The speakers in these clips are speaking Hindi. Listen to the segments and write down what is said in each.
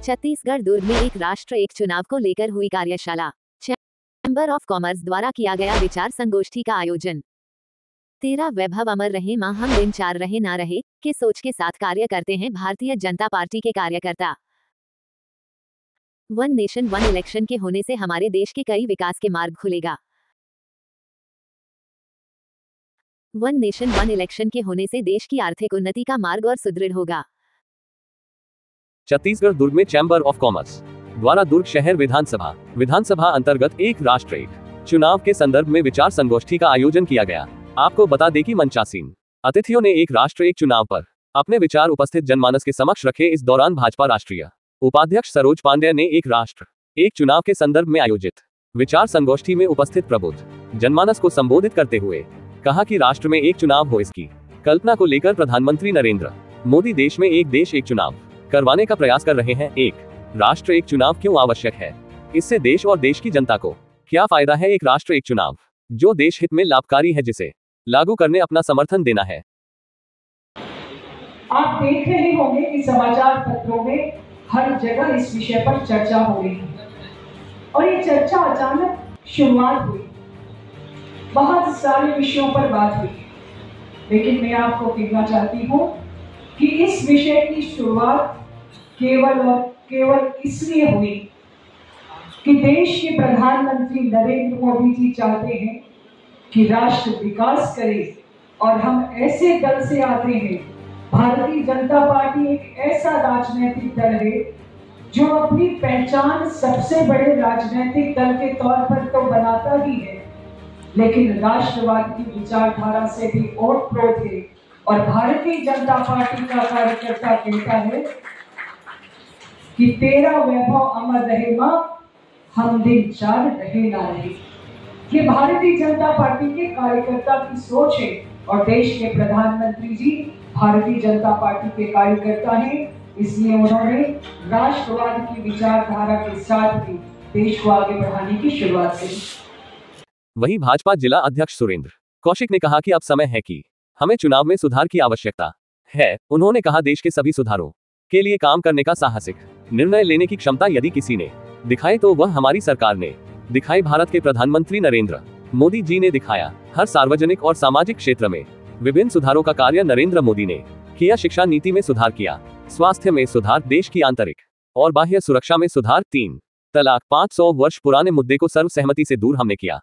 छत्तीसगढ़ दुर्ग में एक राष्ट्र एक चुनाव को लेकर हुई कार्यशाला। चैम्बर ऑफ कॉमर्स द्वारा किया गया विचार संगोष्ठी का आयोजन। तेरा वैभव अमर रहे मां हम दिन चार रहे ना रहे के सोच के साथ कार्य करते हैं भारतीय जनता पार्टी के कार्यकर्ता। वन नेशन वन इलेक्शन के होने से हमारे देश के कई विकास के मार्ग खुलेगा। वन नेशन वन इलेक्शन के होने से देश की आर्थिक उन्नति का मार्ग और सुदृढ़ होगा। छत्तीसगढ़ दुर्ग में चैम्बर ऑफ कॉमर्स द्वारा दुर्ग शहर विधानसभा अंतर्गत एक राष्ट्र एक चुनाव के संदर्भ में विचार संगोष्ठी का आयोजन किया गया। आपको बता दें कि मंचासीन अतिथियों ने एक राष्ट्र एक चुनाव पर अपने विचार उपस्थित जनमानस के समक्ष रखे। इस दौरान भाजपा राष्ट्रीय उपाध्यक्ष सरोज पांडेय ने एक राष्ट्र एक चुनाव के संदर्भ में आयोजित विचार संगोष्ठी में उपस्थित प्रबुद्ध जनमानस को संबोधित करते हुए कहा कि राष्ट्र में एक चुनाव हो, इसकी कल्पना को लेकर प्रधानमंत्री नरेंद्र मोदी देश में एक देश एक चुनाव करवाने का प्रयास कर रहे हैं। एक राष्ट्र एक चुनाव क्यों आवश्यक है, इससे देश और देश की जनता को क्या फायदा है। एक राष्ट्र एक चुनाव जो देश हित में लाभकारी है, जिसे लागू करने अपना समर्थन देना है। आप देख रहे होंगे कि समाचार पत्रों में हर जगह इस विषय पर चर्चा हो रही है और ये चर्चा अचानक शुरुआत हुई, बहुत सारे विषयों पर बात हुई, लेकिन मैं आपको कहना चाहती हूँ कि इस विषय की शुरुआत केवल और केवल इसलिए हुई कि देश के प्रधानमंत्री नरेंद्र मोदी जी चाहते हैं कि राष्ट्र विकास करे और हम ऐसे दल से आते हैं। भारतीय जनता पार्टी एक ऐसा राजनीतिक दल है जो अपनी पहचान सबसे बड़े राजनीतिक दल के तौर पर तो बनाता ही है, लेकिन राष्ट्रवाद की विचारधारा से भी ओतप्रोत है। और भारतीय जनता पार्टी का कार्यकर्ता कहता है कि तेरा वैभव अमर रहे मां हम दिन चार रहे ना रहे। ये भारतीय जनता पार्टी के कार्यकर्ता की सोच है और देश के प्रधानमंत्री जी भारतीय जनता पार्टी के कार्यकर्ता हैं, इसलिए उन्होंने राष्ट्रवाद की विचारधारा के साथ भी देश को आगे बढ़ाने की शुरुआत की। वहीं भाजपा जिला अध्यक्ष सुरेंद्र कौशिक ने कहा कि अब समय है कि हमें चुनाव में सुधार की आवश्यकता है। उन्होंने कहा देश के सभी सुधारों के लिए काम करने का साहसिक निर्णय लेने की क्षमता यदि किसी ने दिखाई तो वह हमारी सरकार ने दिखाई। भारत के प्रधानमंत्री नरेंद्र मोदी जी ने दिखाया। हर सार्वजनिक और सामाजिक क्षेत्र में विभिन्न सुधारों का कार्य नरेंद्र मोदी ने किया। शिक्षा नीति में सुधार किया, स्वास्थ्य में सुधार, देश की आंतरिक और बाह्य सुरक्षा में सुधार, 3 तलाक, 500 वर्ष पुराने मुद्दे को सर्वसहमति से दूर हमने किया।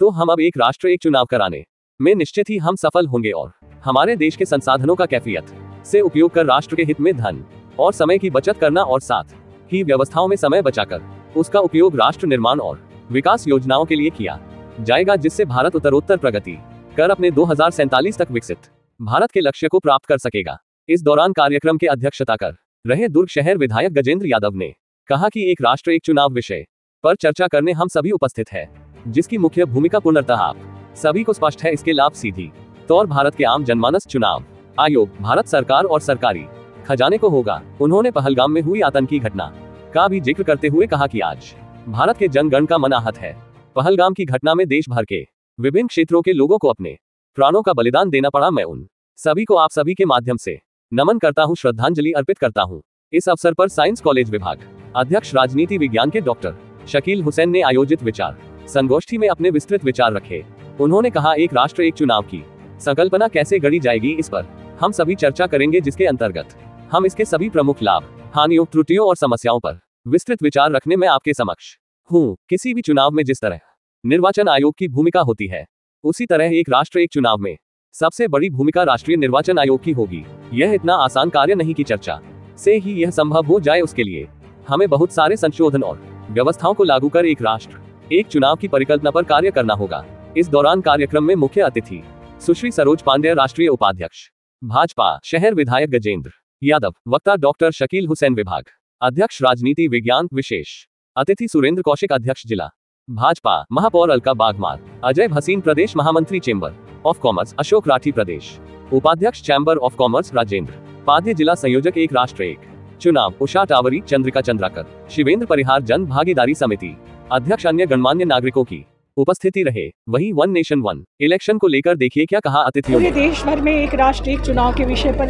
तो हम अब एक राष्ट्र एक चुनाव कराने में निश्चित ही हम सफल होंगे और हमारे देश के संसाधनों का कैफियत से उपयोग कर राष्ट्र के हित में धन और समय की बचत करना और साथ ही व्यवस्थाओं में समय बचाकर उसका उपयोग राष्ट्र निर्माण और विकास योजनाओं के लिए किया जाएगा, जिससे भारत उत्तरोत्तर प्रगति कर अपने 2047 तक विकसित भारत के लक्ष्य को प्राप्त कर सकेगा। इस दौरान कार्यक्रम के अध्यक्षता कर रहे दुर्ग शहर विधायक गजेंद्र यादव ने कहा कि एक राष्ट्र एक चुनाव विषय पर चर्चा करने हम सभी उपस्थित हैं, जिसकी मुख्य भूमिका पूर्णतः आप सभी को स्पष्ट है। इसके लाभ सीधी तौर भारत के आम जनमानस, चुनाव आयोग, भारत सरकार और सरकारी खजाने को होगा। उन्होंने पहलगाम में हुई आतंकी घटना का भी जिक्र करते हुए कहा कि आज भारत के जनगण का मन आहत है। पहलगाम की घटना में देश भर के विभिन्न क्षेत्रों के लोगों को अपने प्राणों का बलिदान देना पड़ा। मैं उन सभी को आप सभी के माध्यम से नमन करता हूं, श्रद्धांजलि अर्पित करता हूं। इस अवसर पर साइंस कॉलेज विभाग अध्यक्ष राजनीति विज्ञान के डॉक्टर शकील हुसैन ने आयोजित विचार संगोष्ठी में अपने विस्तृत विचार रखे। उन्होंने कहा एक राष्ट्र एक चुनाव की संकल्पना कैसे गढ़ी जाएगी, इस पर हम सभी चर्चा करेंगे, जिसके अंतर्गत हम इसके सभी प्रमुख लाभ, हानियों, त्रुटियों और समस्याओं पर विस्तृत विचार रखने में आपके समक्ष हूँ। किसी भी चुनाव में जिस तरह निर्वाचन आयोग की भूमिका होती है, उसी तरह एक राष्ट्र एक चुनाव में सबसे बड़ी भूमिका राष्ट्रीय निर्वाचन आयोग की होगी। यह इतना आसान कार्य नहीं कि चर्चा से ही यह संभव हो जाए। उसके लिए हमें बहुत सारे संशोधन और व्यवस्थाओं को लागू कर एक राष्ट्र एक चुनाव की परिकल्पना पर कार्य करना होगा। इस दौरान कार्यक्रम में मुख्य अतिथि सुश्री सरोज पांडेय, राष्ट्रीय उपाध्यक्ष भाजपा शहर विधायक गजेंद्र यादव, वक्ता डॉक्टर शकील हुसैन, विभाग अध्यक्ष राजनीति विज्ञान, विशेष अतिथि सुरेंद्र कौशिक, अध्यक्ष जिला भाजपा, महापौर अलका बागमार, अजय भसीन, प्रदेश महामंत्री chamber of commerce, Ashok Rathi, प्रदेश उपाध्यक्ष chamber of commerce, Rajendra Padhya, जिला संयोजक एक राष्ट्र एक चुनाव, उषा टावरी, चंद्रिका चंद्राकर, शिवेंद्र परिहार, जन भागीदारी समिति अध्यक्ष, अन्य गणमान्य नागरिकों की उपस्थिति रहे। वहीं वन नेशन वन इलेक्शन को लेकर देखिए क्या कहा अतिथियों ने। पूरे देश भर में एक राष्ट्र एक चुनाव के विषय पर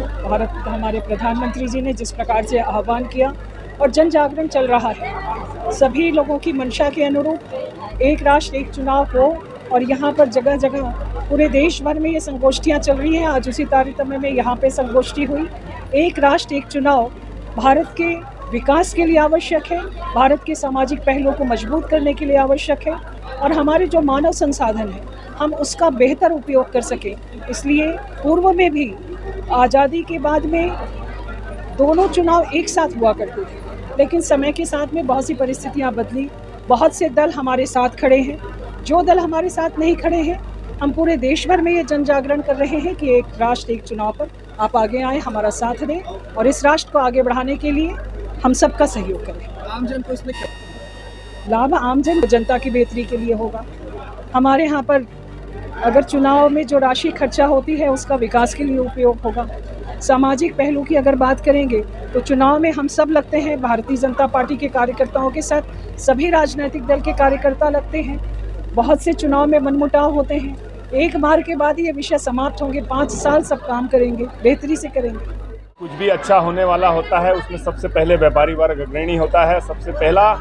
हमारे प्रधानमंत्री जी ने जिस प्रकार से आह्वान किया, और जन जागरण चल रहा है। सभी लोगों की मंशा के अनुरूप एक राष्ट्र एक चुनाव हो, और यहाँ पर जगह जगह पूरे देश भर में ये संगोष्ठियाँ चल रही हैं। आज उसी तारतम्य में यहाँ पे संगोष्ठी हुई। एक राष्ट्र एक चुनाव भारत के विकास के लिए आवश्यक है, भारत के सामाजिक पहलुओं को मजबूत करने के लिए आवश्यक है, और हमारे जो मानव संसाधन है हम उसका बेहतर उपयोग कर सकें। इसलिए पूर्व में भी आज़ादी के बाद में दोनों चुनाव एक साथ हुआ करते थे, लेकिन समय के साथ में बहुत सी परिस्थितियां बदली। बहुत से दल हमारे साथ खड़े हैं, जो दल हमारे साथ नहीं खड़े हैं, हम पूरे देश भर में ये जन जागरण कर रहे हैं कि एक राष्ट्र एक चुनाव पर आप आगे आएँ, हमारा साथ दें और इस राष्ट्र को आगे बढ़ाने के लिए हम सबका सहयोग करें। आमजन को इसमें लाभ आमजन जनता की बेहतरी के लिए होगा। हमारे यहाँ पर अगर चुनाव में जो राशि खर्चा होती है उसका विकास के लिए उपयोग होगा। सामाजिक पहलू की अगर बात करेंगे तो चुनाव में हम सब लगते हैं, भारतीय जनता पार्टी के कार्यकर्ताओं के साथ सभी राजनीतिक दल के कार्यकर्ता लगते हैं। बहुत से चुनाव में मनमुटाव होते हैं, एक बार के बाद ये विषय समाप्त होंगे। 5 साल सब काम करेंगे, बेहतरी से करेंगे। कुछ भी अच्छा होने वाला होता है उसमें सबसे पहले व्यापारी वर्ग अग्रणी होता है। सबसे पहला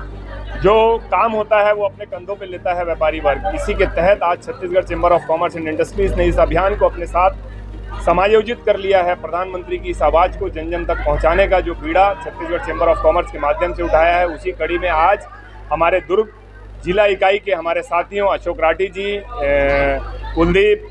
जो काम होता है वो अपने कंधों पे लेता है व्यापारी वर्ग। इसी के तहत आज Chhattisgarh chamber of commerce and industries ने इस अभियान को अपने साथ समायोजित कर लिया है। प्रधानमंत्री की इस आवाज़ को जन जन तक पहुंचाने का जो बीड़ा छत्तीसगढ़ चैम्बर ऑफ कॉमर्स के माध्यम से उठाया है, उसी कड़ी में आज हमारे दुर्ग जिला इकाई के हमारे साथियों अशोक राठी जी, कुलदीप,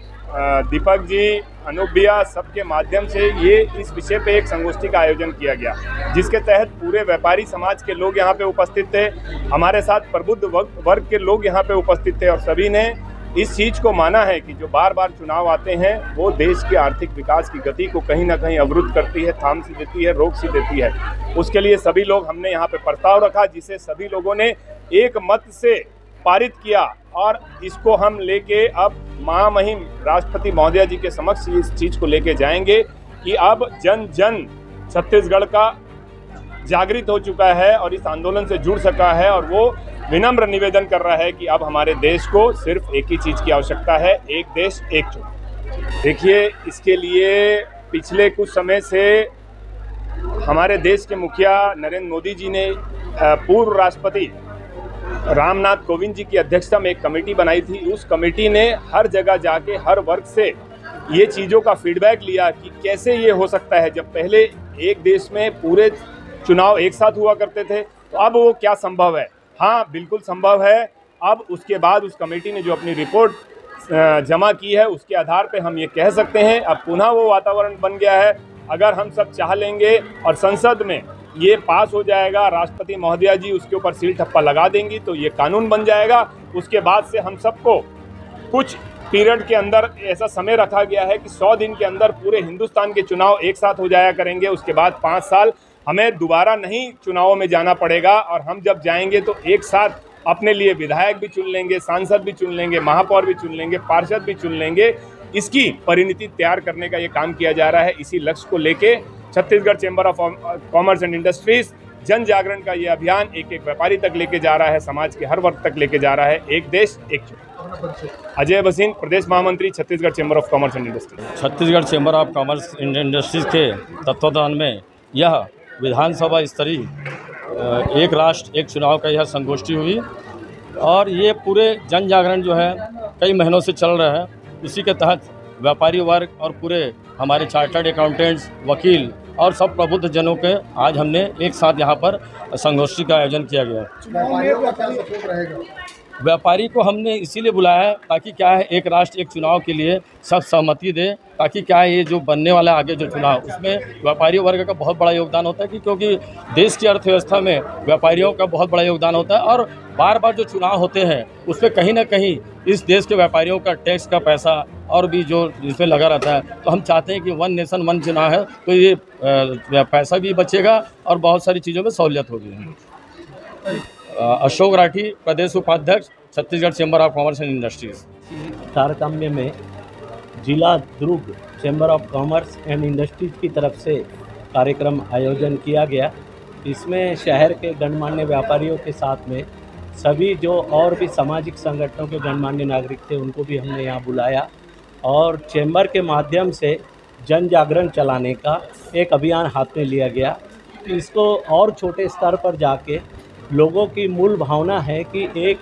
दीपक जी, अनूप भैया, सबके माध्यम से ये इस विषय पे एक संगोष्ठी का आयोजन किया गया, जिसके तहत पूरे व्यापारी समाज के लोग यहाँ पे उपस्थित थे। हमारे साथ प्रबुद्ध वर्ग के लोग यहाँ पे उपस्थित थे और सभी ने इस चीज़ को माना है कि जो बार बार चुनाव आते हैं वो देश के आर्थिक विकास की गति को कहीं ना कहीं अवरुद्ध करती है, थाम सी देती है, रोक सी देती है। उसके लिए सभी लोग हमने यहाँ पे प्रस्ताव रखा, जिसे सभी लोगों ने एक मत से पारित किया और इसको हम लेके अब महामहिम राष्ट्रपति महोदया जी के समक्ष इस चीज़ को लेके जाएंगे कि अब जन जन छत्तीसगढ़ का जागृत हो चुका है और इस आंदोलन से जुड़ सका है, और वो विनम्र निवेदन कर रहा है कि अब हमारे देश को सिर्फ एक ही चीज़ की आवश्यकता है, एक देश एक चुनाव। देखिए, इसके लिए पिछले कुछ समय से हमारे देश के मुखिया नरेंद्र मोदी जी ने पूर्व राष्ट्रपति रामनाथ कोविंद जी की अध्यक्षता में एक कमेटी बनाई थी। उस कमेटी ने हर जगह जाके हर वर्ग से ये चीज़ों का फीडबैक लिया कि कैसे ये हो सकता है। जब पहले एक देश में पूरे चुनाव एक साथ हुआ करते थे तो अब वो क्या संभव है? हाँ, बिल्कुल संभव है। अब उसके बाद उस कमेटी ने जो अपनी रिपोर्ट जमा की है उसके आधार पे हम ये कह सकते हैं अब पुनः वो वातावरण बन गया है। अगर हम सब चाह लेंगे और संसद में ये पास हो जाएगा, राष्ट्रपति महोदया जी उसके ऊपर सील ठप्पा लगा देंगी तो ये कानून बन जाएगा। उसके बाद से हम सबको कुछ पीरियड के अंदर ऐसा समय रखा गया है कि 100 दिन के अंदर पूरे हिंदुस्तान के चुनाव एक साथ हो जाया करेंगे। उसके बाद 5 साल हमें दोबारा नहीं चुनावों में जाना पड़ेगा, और हम जब जाएंगे तो एक साथ अपने लिए विधायक भी चुन लेंगे, सांसद भी चुन लेंगे, महापौर भी चुन लेंगे, पार्षद भी चुन लेंगे। इसकी परिणति तैयार करने का ये काम किया जा रहा है। इसी लक्ष्य को लेके Chhattisgarh chamber of commerce and industries जन जागरण का ये अभियान एक एक व्यापारी तक लेके जा रहा है, समाज के हर वर्ग तक लेके जा रहा है। एक देश एक चुनाव। अजय भसीन, प्रदेश महामंत्री, Chhattisgarh chamber of commerce and industries. Chhattisgarh chamber of commerce and industries के तत्वावधान में यह विधानसभा स्तरीय एक राष्ट्र एक चुनाव का यह संगोष्ठी हुई, और ये पूरे जन जागरण जो है कई महीनों से चल रहा है। इसी के तहत व्यापारी वर्ग और पूरे हमारे चार्टर्ड अकाउंटेंट्स, वकील और सब प्रबुद्ध जनों के आज हमने एक साथ यहाँ पर संगोष्ठी का आयोजन किया गया। व्यापारी को हमने इसीलिए बुलाया है ताकि क्या है, एक राष्ट्र एक चुनाव के लिए सब सहमति दे, ताकि क्या है ये जो बनने वाला आगे जो चुनाव, उसमें व्यापारी वर्ग का बहुत बड़ा योगदान होता है क्योंकि देश की अर्थव्यवस्था में व्यापारियों का बहुत बड़ा योगदान होता है। और बार बार जो चुनाव होते हैं उसमें कहीं ना कहीं इस देश के व्यापारियों का टैक्स का पैसा और भी जो इसमें लगा रहता है, तो हम चाहते हैं कि वन नेशन वन चुनाव है तो ये पैसा भी बचेगा और बहुत सारी चीज़ों में सहूलियत होगी। अशोक राठी, प्रदेश उपाध्यक्ष, Chhattisgarh chamber of commerce and industries. तारतम्य में जिला Durg chamber of commerce and industries की तरफ से कार्यक्रम आयोजन किया गया। इसमें शहर के गणमान्य व्यापारियों के साथ में सभी जो और भी सामाजिक संगठनों के गणमान्य नागरिक थे उनको भी हमने यहाँ बुलाया, और चैम्बर के माध्यम से जन जागरण चलाने का एक अभियान हाथ में लिया गया। कि इसको और छोटे स्तर पर जाके लोगों की मूल भावना है कि एक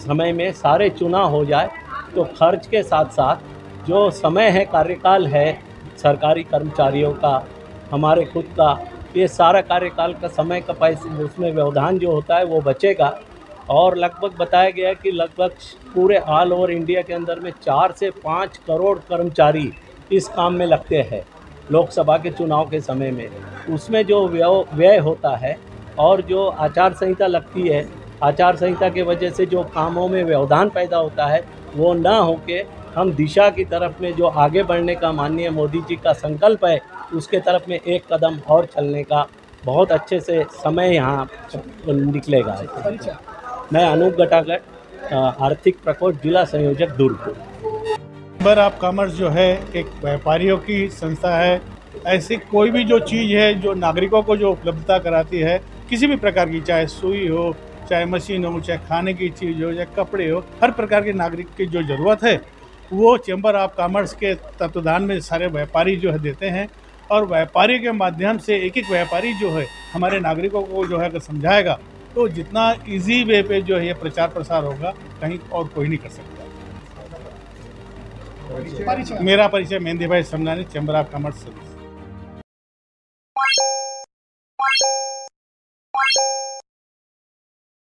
समय में सारे चुनाव हो जाए तो खर्च के साथ साथ जो समय है, कार्यकाल है सरकारी कर्मचारियों का, हमारे खुद का, ये सारा कार्यकाल का समय का पैसे उसमें व्यवधान जो होता है वो बचेगा। और लगभग बताया गया कि लगभग पूरे ऑल ओवर इंडिया के अंदर में 4 से 5 करोड़ कर्मचारी इस काम में लगते हैं लोकसभा के चुनाव के समय में। उसमें जो व्यय होता है और जो आचार संहिता लगती है, आचार संहिता के वजह से जो कामों में व्यवधान पैदा होता है वो ना होके हम दिशा की तरफ में जो आगे बढ़ने का माननीय मोदी जी का संकल्प है उसके तरफ में एक कदम और चलने का बहुत अच्छे से समय यहाँ निकलेगा। मैं अनूप गटागट, आर्थिक प्रकोष्ठ, जिला संयोजक, दुर्ग। चैम्बर ऑफ कॉमर्स जो है एक व्यापारियों की संस्था है। ऐसी कोई भी जो चीज़ है जो नागरिकों को जो उपलब्धता कराती है किसी भी प्रकार की, चाहे सुई हो, चाहे मशीन हो, चाहे खाने की चीज़ हो, चाहे कपड़े हो, हर प्रकार के नागरिक की जो ज़रूरत है वो चैम्बर ऑफ कॉमर्स के तत्वाधान में सारे व्यापारी जो है देते हैं। और व्यापारी के माध्यम से एक एक व्यापारी जो है हमारे नागरिकों को जो है अगर समझाएगा तो जितना इजी वे पे जो है ये प्रचार प्रसार होगा, कहीं और कोई नहीं कर सकता। मेरा परिचय मेहंदी भाई समनानी, चैम्बर ऑफ कॉमर्स।